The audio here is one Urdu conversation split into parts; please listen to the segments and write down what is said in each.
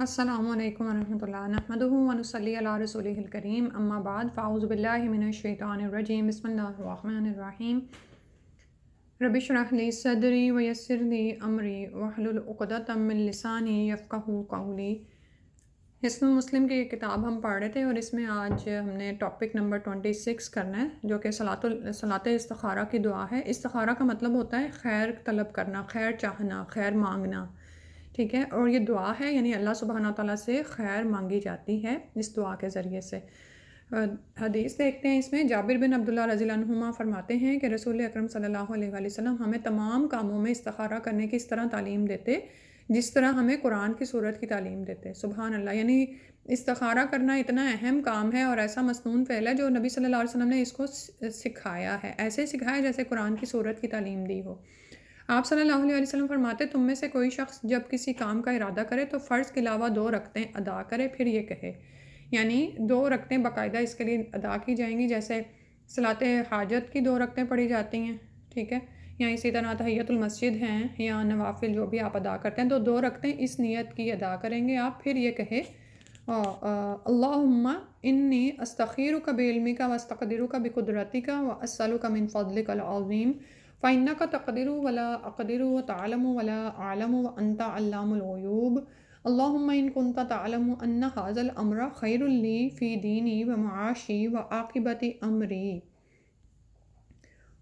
السلام علیکم ورحمۃ اللہ نحمدہ ونصلی علی رسولہ الکریم اما بعد فاعوذ باللہ من الشیطان الرجیم بسم اللہ الرحمن الرحیم رب اشرح لی صدری ویسر لی امری واحلل عقدۃ من لسانی یفقہوا قولی۔ حصن مسلم کی یہ کتاب ہم پڑھ رہے تھے اور اس میں آج ہم نے ٹاپک نمبر 26 کرنا ہے جو کہ صلاۃ استخارہ کی دعا ہے۔ استخارہ کا مطلب ہوتا ہے خیر طلب کرنا، خیر چاہنا، خیر مانگنا، ٹھیک ہے، اور یہ دعا ہے یعنی اللہ سبحانہ تعالیٰ سے خیر مانگی جاتی ہے اس دعا کے ذریعے سے۔ حدیث دیکھتے ہیں، اس میں جابر بن عبداللہ رضی اللہ عنہما فرماتے ہیں کہ رسول اکرم صلی اللہ علیہ وآلہ وسلم ہمیں تمام کاموں میں استخارہ کرنے کی اس طرح تعلیم دیتے جس طرح ہمیں قرآن کی سورت کی تعلیم دیتے۔ سبحان اللہ، یعنی استخارہ کرنا اتنا اہم کام ہے اور ایسا مسنون فعل ہے جو نبی صلی اللہ علیہ وسلم نے اس کو سکھایا ہے، ایسے سکھایا جیسے قرآن کی سورت کی تعلیم دی ہو۔ آپ صلی اللہ علیہ وسلم فرماتے تم میں سے کوئی شخص جب کسی کام کا ارادہ کرے تو فرض کے علاوہ 2 رکعتیں ادا کرے، پھر یہ کہے، یعنی 2 رکعتیں باقاعدہ اس کے لیے ادا کی جائیں گی، جیسے صلاۃ حاجت کی 2 رکعتیں پڑھی جاتی ہیں، ٹھیک ہے، یا اسی طرح تحیۃ المسجد ہیں یا نوافل جو بھی آپ ادا کرتے ہیں تو 2 رکعتیں اس نیت کی ادا کریں گے آپ، پھر یہ کہے اللہم انی استخیرک بعلمک واستقدرک بقدرتک واسألک من فضلک العظیم فإنک تقدر ولا اقدر وتعلم ولا اعلم وانت علام الغیوب اللہم ان کنت تعلم ان ھذا الامر خیر لی فی دینی ومعاشی وعاقبت امری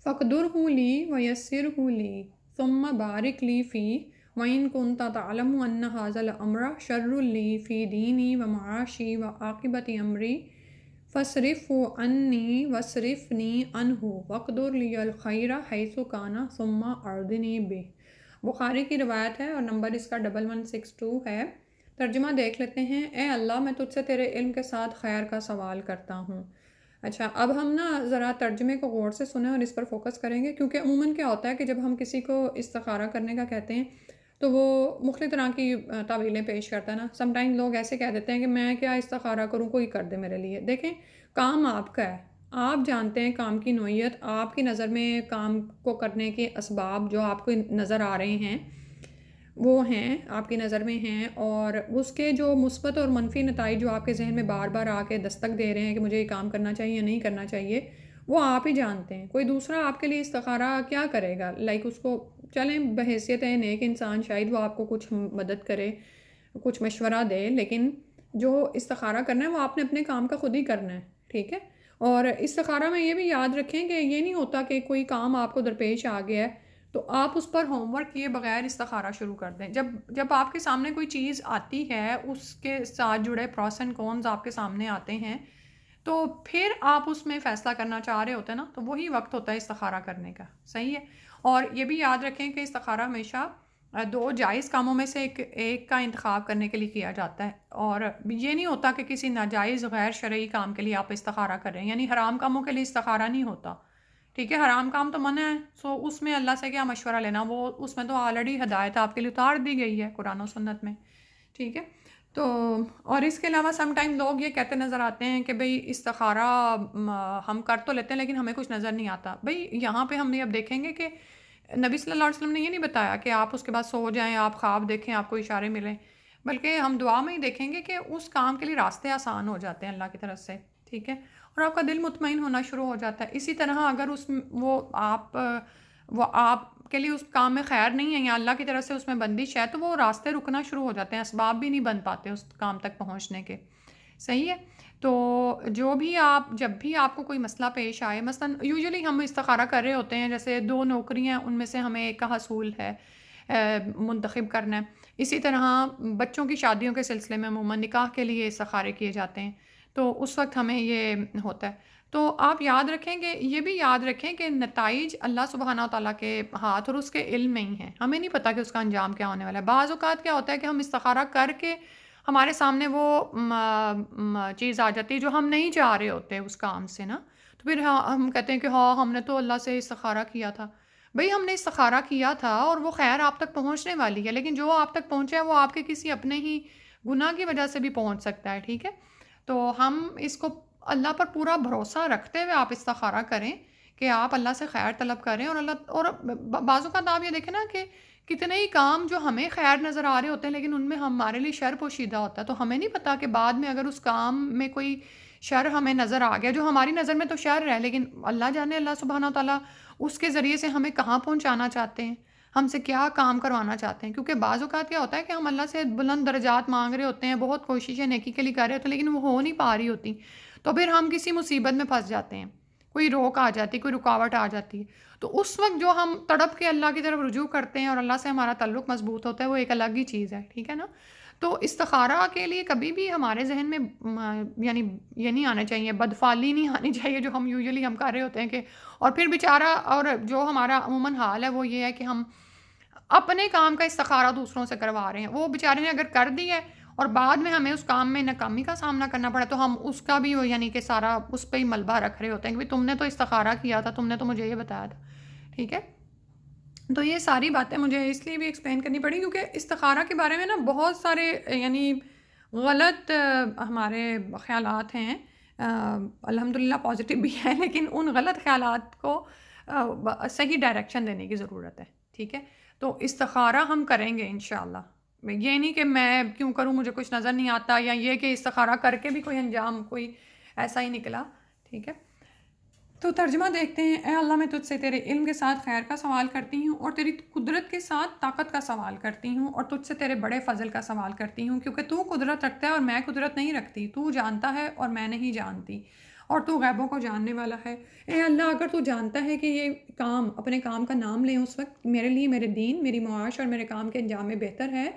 فاقدرہ لی ویسرہ لی ثم بارک لی فیہ وَإِن كُنْتَ تَعْلَمُ أَنَّ هَذَا الْأَمْرَ شَرٌّ لِّي فِي دِينِي وَمَعَاشِي وَعَاقِبَةِ أَمْرِي فَاصْرِفْهُ عَنِّي وَاصْرِفْنِي عَنْهُ وَاقْدُرْ لِيَ الْخَيْرَ حَيْثُ كَانَ ثُمَّ أَرْضِنِي بِهِ۔ بخاری کی روایت ہے اور نمبر اس کا 1162 ہے۔ ترجمہ دیکھ لیتے ہیں۔ اے اللہ، میں تجھ سے تیرے علم کے ساتھ خیر کا سوال کرتا ہوں۔ اچھا، اب ہم ذرا ترجمے کو غور سے سنیں اور اس پر فوکس کریں گے، کیونکہ عموماً کیا ہوتا ہے کہ جب ہم کسی کو استخارہ کرنے کا کہتے ہیں تو وہ مختلف طرح کی تعویلیں پیش کرتا ہے نا۔ سم ٹائم لوگ ایسے کہہ دیتے ہیں کہ میں کیا استخارہ کروں، کوئی کر دے میرے لیے۔ دیکھیں، کام آپ کا ہے، آپ جانتے ہیں کام کی نوعیت، آپ کی نظر میں کام کو کرنے کے اسباب جو آپ کو نظر آ رہے ہیں وہ ہیں، آپ کی نظر میں ہیں، اور اس کے جو مثبت اور منفی نتائج جو آپ کے ذہن میں بار بار آ کے دستک دے رہے ہیں کہ مجھے یہ کام کرنا چاہیے یا نہیں کرنا چاہیے، وہ آپ ہی جانتے ہیں۔ کوئی دوسرا آپ کے لیے استخارہ کیا کرے گا؟ اس کو چلیں بحیثیت نیک انسان شاید وہ آپ کو کچھ مدد کرے، کچھ مشورہ دے، لیکن جو استخارہ کرنا ہے وہ آپ نے اپنے کام کا خود ہی کرنا ہے، ٹھیک ہے۔ اور استخارہ میں یہ بھی یاد رکھیں کہ یہ نہیں ہوتا کہ کوئی کام آپ کو درپیش آ گیا ہے تو آپ اس پر ہوم ورک کیے بغیر استخارہ شروع کر دیں۔ جب آپ کے سامنے کوئی چیز آتی ہے، اس کے ساتھ جڑے پروس اینڈ کونز آپ کے سامنے آتے ہیں، تو پھر آپ اس میں فیصلہ کرنا چاہ رہے ہوتے ہیں نا، تو وہی وقت ہوتا ہے استخارہ کرنے کا، صحیح ہے۔ اور یہ بھی یاد رکھیں کہ استخارہ ہمیشہ 2 جائز کاموں میں سے ایک کا انتخاب کرنے کے لیے کیا جاتا ہے، اور یہ نہیں ہوتا کہ کسی ناجائز غیر شرعی کام کے لیے آپ استخارہ کر رہے ہیں، یعنی حرام کاموں کے لیے استخارہ نہیں ہوتا، ٹھیک ہے۔ حرام کام تو منع ہے، سو اس میں اللہ سے کیا مشورہ لینا، وہ اس میں تو آلریڈی ہدایت آپ کے لیے اتار دی گئی ہے قرآن و سنت میں، ٹھیک ہے۔ تو اور اس کے علاوہ سم ٹائم لوگ یہ کہتے نظر آتے ہیں کہ بھئی استخارہ ہم کر تو لیتے ہیں لیکن ہمیں کچھ نظر نہیں آتا۔ بھئی یہاں پہ ہم یہ اب دیکھیں گے کہ نبی صلی اللہ علیہ وسلم نے یہ نہیں بتایا کہ آپ اس کے بعد سو جائیں، آپ خواب دیکھیں، آپ کو اشارے ملیں، بلکہ ہم دعا میں ہی دیکھیں گے کہ اس کام کے لیے راستے آسان ہو جاتے ہیں اللہ کی طرف سے، ٹھیک ہے، اور آپ کا دل مطمئن ہونا شروع ہو جاتا ہے۔ اسی طرح اگر وہ آپ کے لیے اس کام میں خیر نہیں ہے یا اللہ کی طرف سے اس میں بندش ہے تو وہ راستے رکنا شروع ہو جاتے ہیں، اسباب بھی نہیں بن پاتے اس کام تک پہنچنے کے، صحیح ہے۔ تو جب بھی آپ کو کوئی مسئلہ پیش آئے، مثلا یوزلی ہم استخارہ کر رہے ہوتے ہیں، جیسے 2 نوکریاں ان میں سے ہمیں ایک کا حصول ہے، منتخب کرنا ہے، اسی طرح بچوں کی شادیوں کے سلسلے میں عموماً نکاح کے لیے استخارے کیے جاتے ہیں، تو اس وقت ہمیں یہ ہوتا ہے۔ تو آپ یاد رکھیں کہ یہ بھی یاد رکھیں کہ نتائج اللہ سبحانہ تعالیٰ کے ہاتھ اور اس کے علم میں ہی ہیں، ہمیں نہیں پتہ کہ اس کا انجام کیا ہونے والا ہے۔ بعض اوقات کیا ہوتا ہے کہ ہم استخارہ کر کے ہمارے سامنے وہ چیز آ جاتی ہے جو ہم نہیں چاہ رہے ہوتے اس کام سے نا، تو پھر ہم کہتے ہیں کہ ہاں ہم نے تو اللہ سے استخارہ کیا تھا۔ بھئی ہم نے استخارہ کیا تھا اور وہ خیر آپ تک پہنچنے والی ہے، لیکن جو آپ تک پہنچا ہے وہ آپ کے کسی اپنے ہی گناہ کی وجہ سے بھی پہنچ سکتا ہے، ٹھیک ہے۔ تو ہم اس کو اللہ پر پورا بھروسہ رکھتے ہوئے آپ استخارہ کریں کہ آپ اللہ سے خیر طلب کریں، اور بعض اوقات آپ یہ دیکھیں نا کتنے ہی کام جو ہمیں خیر نظر آ رہے ہوتے ہیں لیکن ان میں ہمارے لیے شر پوشیدہ ہوتا ہے، تو ہمیں نہیں پتا کہ بعد میں اگر اس کام میں کوئی شر ہمیں نظر آ گیا جو ہماری نظر میں تو شر ہے، لیکن اللہ جانے اللہ سبحانہ و تعالیٰ اس کے ذریعے سے ہمیں کہاں پہنچانا چاہتے ہیں، ہم سے کیا کام کروانا چاہتے ہیں. کیونکہ بعض اوقات کیا ہوتا ہے کہ ہم اللہ سے بلند درجات مانگ رہے ہوتے ہیں، بہت کوششیں نیکی کے لیے کر رہے ہوتے ہیں لیکن وہ ہو نہیں پا رہی ہوتی، تو پھر ہم کسی مصیبت میں پھنس جاتے ہیں، کوئی روک آ جاتی ہے، کوئی رکاوٹ آ جاتی ہے. تو اس وقت جو ہم تڑپ کے اللہ کی طرف رجوع کرتے ہیں اور اللہ سے ہمارا تعلق مضبوط ہوتا ہے، وہ ایک الگ ہی چیز ہے. ٹھیک ہے نا؟ تو استخارہ کے لیے کبھی بھی ہمارے ذہن میں یعنی یہ نہیں آنا چاہیے، بدفعلی نہیں آنی چاہیے جو ہم یوزلی ہم کر رہے ہوتے ہیں کہ اور پھر بیچارہ اور جو ہمارا عموماً حال ہے وہ یہ ہے کہ ہم اپنے کام کا استخارہ دوسروں سے کروا رہے ہیں. وہ بیچارے نے اگر کر دی ہے اور بعد میں ہمیں اس کام میں ناکامی کا سامنا کرنا پڑا تو ہم اس کا بھی یعنی کہ سارا اس پہ ہی ملبہ رکھ رہے ہوتے ہیں کہ تم نے تو استخارہ کیا تھا، تم نے تو مجھے یہ بتایا تھا. ٹھیک ہے؟ تو یہ ساری باتیں مجھے اس لیے بھی ایکسپلین کرنی پڑی کیونکہ استخارہ کے بارے میں نا بہت سارے یعنی غلط ہمارے خیالات ہیں. الحمدللہ پازیٹیو بھی ہیں لیکن ان غلط خیالات کو صحیح ڈائریکشن دینے کی ضرورت ہے. ٹھیک ہے؟ تو استخارہ ہم کریں گے انشاءاللہ. یہ نہیں کہ میں کیوں کروں، مجھے کچھ نظر نہیں آتا، یا یہ کہ استخارہ کر کے بھی کوئی انجام کوئی ایسا ہی نکلا. ٹھیک ہے؟ تو ترجمہ دیکھتے ہیں. اے اللہ، میں تجھ سے تیرے علم کے ساتھ خیر کا سوال کرتی ہوں اور تیری قدرت کے ساتھ طاقت کا سوال کرتی ہوں اور تجھ سے تیرے بڑے فضل کا سوال کرتی ہوں کیونکہ تو قدرت رکھتا ہے اور میں قدرت نہیں رکھتی، تو جانتا ہے اور میں نہیں جانتی اور تو غیبوں کو جاننے والا ہے. اے اللہ، اگر تو جانتا ہے کہ یہ کام اپنے کام کا نام لیں اس وقت میرے لیے میرے دین، میری معاش اور میرے کام کے انجام میں بہتر ہے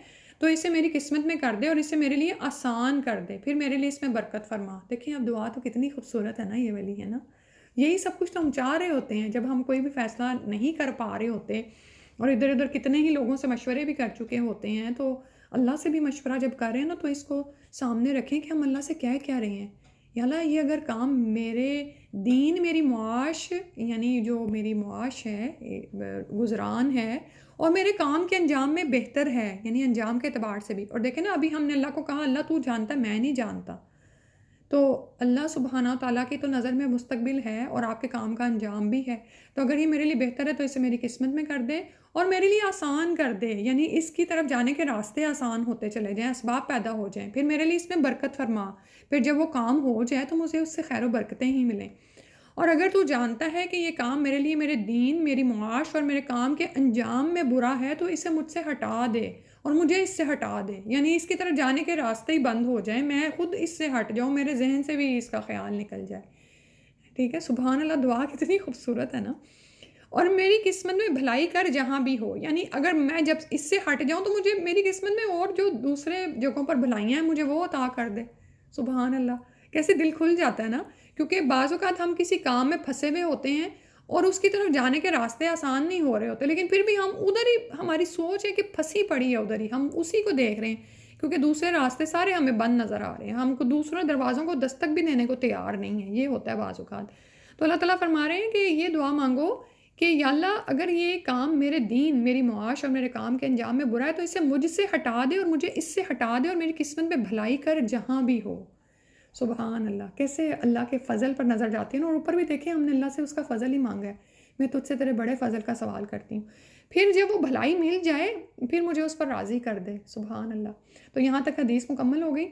تو اسے میری قسمت میں کر دے اور اسے میرے لیے آسان کر دے، پھر میرے لیے اس میں برکت فرما. دیکھیں اب دعا تو کتنی خوبصورت ہے نا، یہ والی ہے نا. یہی سب کچھ تو ہم چاہ رہے ہوتے ہیں جب ہم کوئی بھی فیصلہ نہیں کر پا رہے ہوتے اور ادھر ادھر کتنے ہی لوگوں سے مشورے بھی کر چکے ہوتے ہیں. تو اللہ سے بھی مشورہ جب کر رہے ہیں نا تو اس کو سامنے رکھیں کہ ہم اللہ سے کیا رہے ہیں. یا اللہ، یہ اگر کام میرے دین، میری معاش یعنی جو میری معاش ہے، گزران ہے اور میرے کام کے انجام میں بہتر ہے، یعنی انجام کے اعتبار سے بھی. اور دیکھیں نا ابھی ہم نے اللہ کو کہا اللہ تو جانتا، میں نہیں جانتا. تو اللہ سبحانہ تعالیٰ کی تو نظر میں مستقبل ہے اور آپ کے کام کا انجام بھی ہے. تو اگر یہ میرے لیے بہتر ہے تو اسے میری قسمت میں کر دے اور میرے لیے آسان کر دے، یعنی اس کی طرف جانے کے راستے آسان ہوتے چلے جائیں، اسباب پیدا ہو جائیں، پھر میرے لیے اس میں برکت فرما، پھر جب وہ کام ہو جائے تو مجھے اس سے خیر و برکتیں ہی ملیں. اور اگر تو جانتا ہے کہ یہ کام میرے لیے میرے دین، میری معاش اور میرے کام کے انجام میں برا ہے تو اسے مجھ سے ہٹا دے اور مجھے اس سے ہٹا دے، یعنی اس کی طرف جانے کے راستے ہی بند ہو جائیں، میں خود اس سے ہٹ جاؤں، میرے ذہن سے بھی اس کا خیال نکل جائے. ٹھیک ہے؟ سبحان اللہ، دعا کتنی خوبصورت ہے نا. اور میری قسمت میں بھلائی کر جہاں بھی ہو، یعنی اگر میں جب اس سے ہٹ جاؤں تو مجھے میری قسمت میں اور جو دوسرے جگہوں پر بھلائیاں ہیں مجھے وہ عطا کر دے. سبحان اللہ، کیسے دل کھل جاتا ہے نا. کیونکہ بعض اوقات ہم کسی کام میں پھنسے ہوئے ہوتے ہیں اور اس کی طرف جانے کے راستے آسان نہیں ہو رہے ہوتے لیکن پھر بھی ہم ادھر ہی، ہماری سوچ ہے کہ پھنسی پڑی ہے ادھر ہی، ہم اسی کو دیکھ رہے ہیں کیونکہ دوسرے راستے سارے ہمیں بند نظر آ رہے ہیں، ہم کو دوسرے دروازوں کو دستک بھی دینے کو تیار نہیں ہے. یہ ہوتا ہے بعض اوقات. تو اللہ تعالیٰ فرما رہے ہیں کہ یہ دعا مانگو کہ یا اللہ، اگر یہ کام میرے دین، میری معاش اور میرے کام کے انجام میں برا ہے تو اسے مجھ سے ہٹا دے اور مجھے اس سے ہٹا دے اور میری قسمت میں بھلائی کر جہاں بھی ہو. سبحان اللہ، کیسے اللہ کے فضل پر نظر جاتی ہے. اور اوپر بھی دیکھیں ہم نے اللہ سے اس کا فضل ہی مانگا ہے، میں تجھ سے تیرے بڑے فضل کا سوال کرتی ہوں، پھر جب وہ بھلائی مل جائے پھر مجھے اس پر راضی کر دے. سبحان اللہ. تو یہاں تک حدیث مکمل ہو گئی.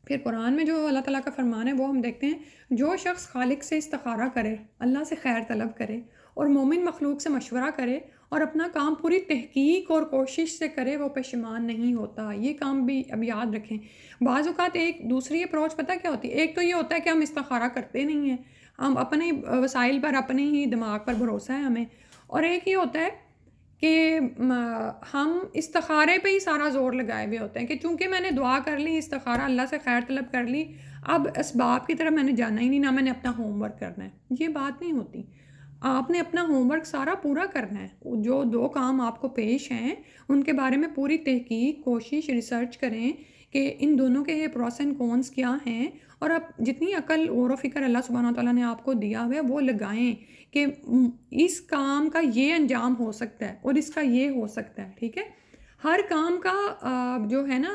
پھر قرآن میں جو اللہ تعالیٰ کا فرمان ہے وہ ہم دیکھتے ہیں. جو شخص خالق سے استخارہ کرے، اللہ سے خیر طلب کرے اور مومن مخلوق سے مشورہ کرے اور اپنا کام پوری تحقیق اور کوشش سے کرے، وہ پشیمان نہیں ہوتا. یہ کام بھی اب یاد رکھیں. بعض اوقات ایک دوسری اپروچ پتہ کیا ہوتی ہے؟ ایک تو یہ ہوتا ہے کہ ہم استخارہ کرتے نہیں ہیں، ہم اپنے وسائل پر، اپنے ہی دماغ پر بھروسہ ہے ہمیں. اور ایک یہ ہوتا ہے کہ ہم استخارے پہ ہی سارا زور لگائے ہوئے ہوتے ہیں کہ چونکہ میں نے دعا کر لی، استخارہ اللہ سے خیر طلب کر لی، اب اسباب کی طرف میں نے جانا ہی نہیں، نہ میں نے اپنا ہوم ورک کرنا ہے. یہ بات نہیں ہوتی. آپ نے اپنا ہوم ورک سارا پورا کرنا ہے. جو دو کام آپ کو پیش ہیں ان کے بارے میں پوری تحقیق، کوشش، ریسرچ کریں کہ ان دونوں کے پروس اینڈ کونس کیا ہیں اور آپ جتنی عقل، غور و فکر اللہ سبحانہ تعالیٰ نے آپ کو دیا ہوا ہے وہ لگائیں کہ اس کام کا یہ انجام ہو سکتا ہے اور اس کا یہ ہو سکتا ہے. ٹھیک ہے؟ ہر کام کا جو ہے نا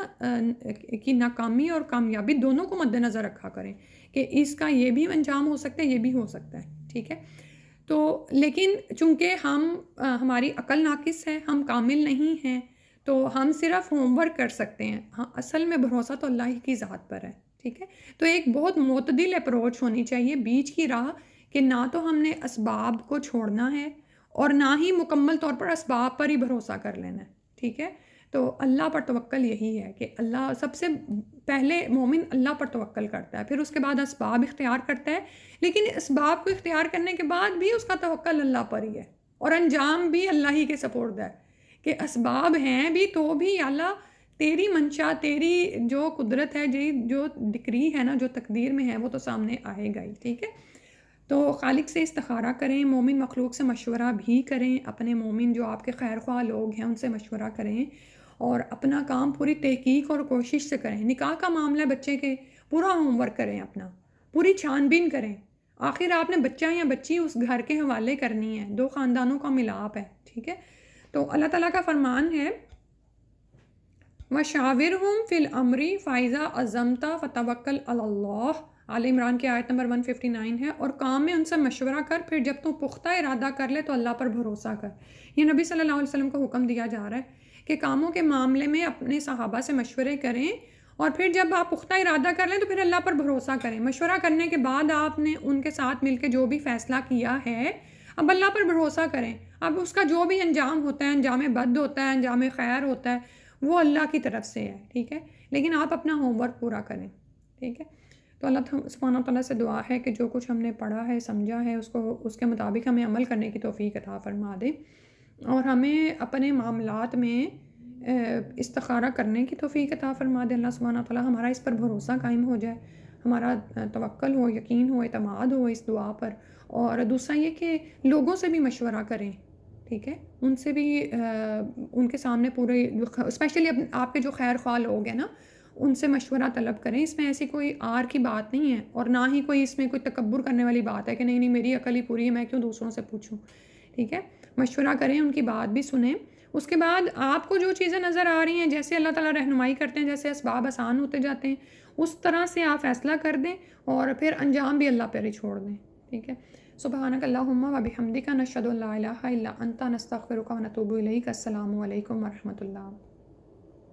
کہ ناکامی اور کامیابی دونوں کو مد نظر رکھا کریں کہ اس کا یہ بھی انجام ہو سکتا ہے، یہ بھی ہو سکتا ہے. ٹھیک ہے؟ تو لیکن چونکہ ہماری عقل ناقص ہے، ہم کامل نہیں ہیں، تو ہم صرف ہوم ورک کر سکتے ہیں. ہاں اصل میں بھروسہ تو اللہ ہی کی ذات پر ہے. ٹھیک ہے، تو ایک بہت معتدل اپروچ ہونی چاہیے، بیچ کی راہ، کہ نہ تو ہم نے اسباب کو چھوڑنا ہے اور نہ ہی مکمل طور پر اسباب پر ہی بھروسہ کر لینا ہے. ٹھیک ہے، تو اللہ پر توکل یہی ہے کہ اللہ سب سے پہلے مومن اللہ پر توکل کرتا ہے، پھر اس کے بعد اسباب اختیار کرتا ہے، لیکن اسباب کو اختیار کرنے کے بعد بھی اس کا توکل اللہ پر ہی ہے اور انجام بھی اللہ ہی کے سپرد ہے. کہ اسباب ہیں بھی تو بھی یا اللہ تیری منشا، تیری جو قدرت ہے، جو ڈکری ہے نا، جو تقدیر میں ہے، وہ تو سامنے آئے گا ہی. ٹھیک ہے، تو خالق سے استخارہ کریں، مومن مخلوق سے مشورہ بھی کریں، اپنے مومن جو آپ کے خیر خواہ لوگ ہیں ان سے مشورہ کریں، اور اپنا کام پوری تحقیق اور کوشش سے کریں. نکاح کا معاملہ بچے کے پورا ہوم ورک کریں، اپنا پوری چھان بین کریں. آخر آپ نے بچہ یا بچی اس گھر کے حوالے کرنی ہے، دو خاندانوں کا ملاپ ہے. ٹھیک ہے، تو اللہ تعالیٰ کا فرمان ہے وَشَاوِرْهُمْ فِي الْأَمْرِ فَإِذَا عَزَمْتَ فَتَوَكَّلْ عَلَى اللَّهِ، آل عمران کی آیت نمبر 159 ہے. اور کام میں ان سے مشورہ کر، پھر جب تو پختہ ارادہ کر لے تو اللہ پر بھروسہ کر. یہ نبی صلی اللہ علیہ وسلم کو حکم دیا جا رہا ہے کہ کاموں کے معاملے میں اپنے صحابہ سے مشورے کریں، اور پھر جب آپ پختہ ارادہ کر لیں تو پھر اللہ پر بھروسہ کریں. مشورہ کرنے کے بعد آپ نے ان کے ساتھ مل کے جو بھی فیصلہ کیا ہے، اب اللہ پر بھروسہ کریں. اب اس کا جو بھی انجام ہوتا ہے، انجام بد ہوتا ہے، انجام خیر ہوتا ہے، وہ اللہ کی طرف سے ہے. ٹھیک ہے، لیکن آپ اپنا ہوم ورک پورا کریں. ٹھیک ہے، تو اللہ سبحانہ تعالیٰ سے دعا ہے کہ جو کچھ ہم نے پڑھا ہے، سمجھا ہے، اس کے مطابق ہمیں عمل کرنے کی توفیق عطا فرما دے، اور ہمیں اپنے معاملات میں استخارہ کرنے کی توفیق عطا فرما دے. اللہ سبحانہ تعالیٰ ہمارا اس پر بھروسہ قائم ہو جائے، ہمارا توکل ہو، یقین ہو، اعتماد ہو اس دعا پر. اور دوسرا یہ کہ لوگوں سے بھی مشورہ کریں. ٹھیک ہے، ان سے بھی ان کے سامنے پورے اسپیشلی آپ کے جو خیر خواہ لوگ ہیں نا، ان سے مشورہ طلب کریں. اس میں ایسی کوئی آر کی بات نہیں ہے، اور نہ ہی کوئی اس میں کوئی تکبر کرنے والی بات ہے کہ نہیں میری عقل ہی پوری ہے، میں کیوں دوسروں سے پوچھوں. ٹھیک ہے، مشورہ کریں، ان کی بات بھی سنیں. اس کے بعد آپ کو جو چیزیں نظر آ رہی ہیں، جیسے اللہ تعالیٰ رہنمائی کرتے ہیں، جیسے اسباب آسان ہوتے جاتے ہیں، اس طرح سے آپ فیصلہ کر دیں، اور پھر انجام بھی اللہ پر ہی چھوڑ دیں. ٹھیک ہے، سبحانک اللہم و بحمدک نشہد ان لا الہ الا انت نستغفرک و نتوب الیک. السلام علیکم ورحمۃ اللہ.